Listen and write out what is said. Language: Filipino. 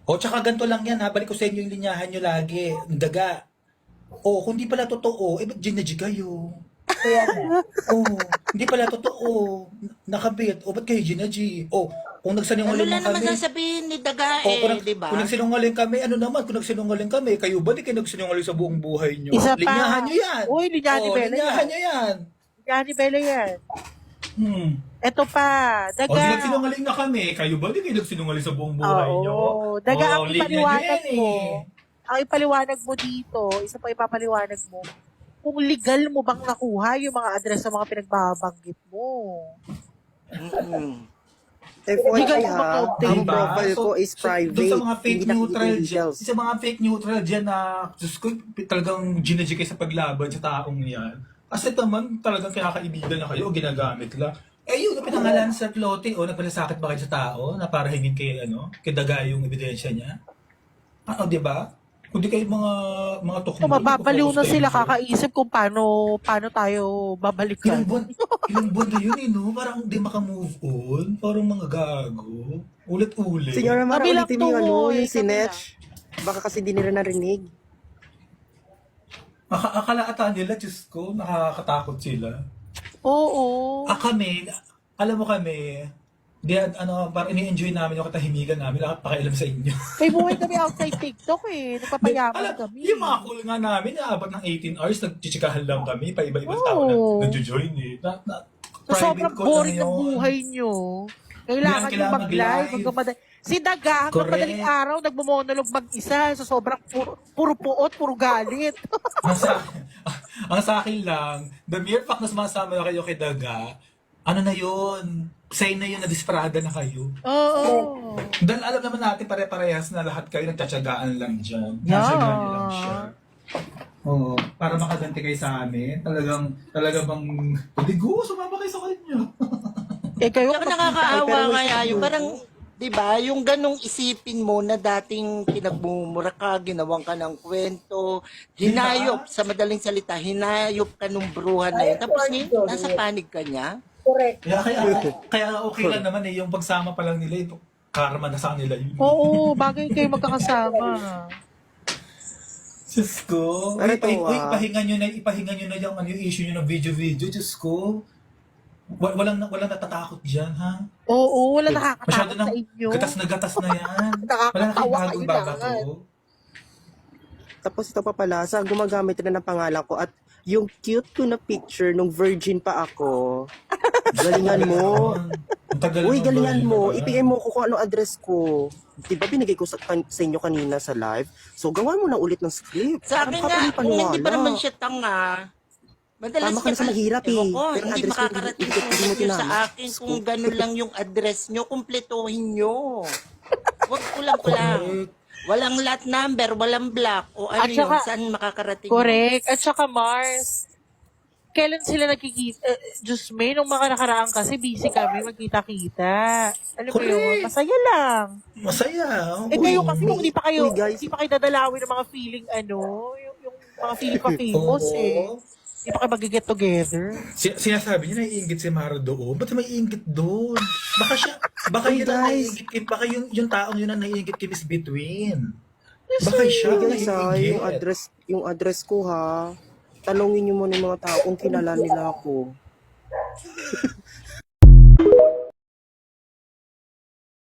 O, tsaka ganito lang yan ha. Balik ko sa inyo yung linyahan nyo lagi. Daga. O, kung di pala totoo, ba't ginaji kayo? Kaya nga. Hindi pala totoo. Nakabit. O, ba't kayo ginaji? O, kung Ano nagsanungaling lang man naman kami. sasabihin ni Daga O, eh, di ba? kung nagsinungaling kami, ano naman, kung nagsinungaling kami, kayo ba di kayo nagsinungaling sa buong buhay nyo? Isa Linyahan pa. nyo yan. Uy, linyahan ni O, Bella linyahan yan. nyo yan. Linyahan ni Bella yan. Hmm. Eto pa. O, di Daga. nagsinungaling na kami. Kayo ba di kayo nagsinungaling sa buong buhay nyo? Oo. Daga, ang linya nyo ipaliwanag yan mo, eh. ang ipaliwanag mo dito, isa pa ipapaliwanag mo, kung legal mo bang nakuha yung mga address sa mga pinagbabanggit mo. FYI Legal ha, ba ang content? Diba? profile ko is private. Doon sa mga fake Hindi nakikita neutral yung dyan, details. sa mga fake neutral dyan na, Diyos ko, talagang ginaji kayo sa paglaban sa taong yan. Kasi naman talagang kinakaibigan na kayo o ginagamit lang. Eh yun, pinangalan sa floating o nagpalasakit ba kayo sa tao na para hingin kay, kay Daga yung ebidensya niya? Di ba? Kung di kayo mga So, tukmul, mababaliw na focus sila kayo sa- kakaisip kung paano tayo babalikan. Ilang buwan na yun no? Parang di makamove on. Parang mga gago. Ulit-ulit. Senyora Mara, Kami lang ulitin mo yung to, yung kami sinetch. Baka kasi di nila narinig. Akala ata nila, Diyos ko, nakakatakot sila. Oo. Kami, alam mo kami, parang ini-enjoy namin yung katahimigan namin, lahat pakialam sa inyo. May buhay kami outside TikTok eh. Nagpapayaman Alam, kami. yung mga call nga namin, naabot ng 18 hours, nagchichikahan lang kami, pa-iba-ibang tao Oo. na nagjo-join eh. So, sobrang call boring na ng yun. buhay nyo. Kailangan nyo Kailangan mag-live. mag-live. Si Daga, hanggang Correct. madaling araw, nagmumonolog mag-isa. So, sobrang puro puot, puro galit. Ang sa akin lang, the mere fact na sumasama na kayo kay Daga, ano na yun? Sign na yun na disparada na kayo. Oo. Dahil alam naman natin pare-parehas na lahat kayo nagtsatsagaan lang dyan. Yeah. Nasa niyo lang siya. Oo. Para makaganti kayo sa amin. Talaga bang, hindi go, sumama kayo sa kanya. Eh, kayo, Saka Ay, nakakaawa pero kaya may yung parang, di ba, yung ganong isipin mo na dating pinagmumura ka, ginawang ka ng kwento, hinayop, sa madaling salita, hinayop ka nung bruhan na yun. Tapos ngayon, nasa panig ka niya. correct. Kaya okay lang naman eh, yung pagsama pa lang nila, karma na sa kanila yun. Oo, bagay kayo magkakasama. Diyos ko. Ano to, Ipahinga nyo na yung issue nyo ng video. Diyos ko. Walang natatakot dyan, ha? Oo, wala Masyado nakakatakot na, sa inyo. gatas na yan. Wala na Nakakatawa kayong bagong kayo babato. lahat. Tapos ito pa pala, sa gumagamit na ng pangalan ko at yung cute ko na picture nung virgin pa ako. Galingan mo. Ang tagal Uy, naman, galingan mo. diba? Ipigay mo ko kung ano address ko. Di ba binigay ko sa inyo kanina sa live? So, gawan mo na ulit ng script. Sa akin Para nga, kung hindi pa makapaniwala. naman siya tanga, madalas Tama ka na sa mahirap eh. Ewan ko, Pero hindi address ko, makakarating hindi mo po nyo sa tinama. akin kung gano'n lang yung address nyo, kumpletuhin nyo. Huwag kulang-kulang. Walang lot number, walang block, o ano At saka- yun, saan makakarating Correct. At saka Mars, kailan sila nagkikita? Diyos may, nung mga nakaraan kasi busy kami, magkita-kita. Alam mo yun? Correct. Masaya lang. Masaya. Eh kayo kasi kung Uy, guys. hindi pa kayo dadalawin ng mga feeling yung mga feeling pa famous eh. Hindi pa kayo mag-get together. Sinasabi niya naiingit si Mara doon. Ba't may iingit doon? Baka Uy, yun ang guys. naiingit, baka yung taong yun ang naiingit kay Miss Between. Baka siya Hey ang guys ha, naiingit. yung address ko ha. Talungin niyo muna yung mga tao kung kilala nila ako.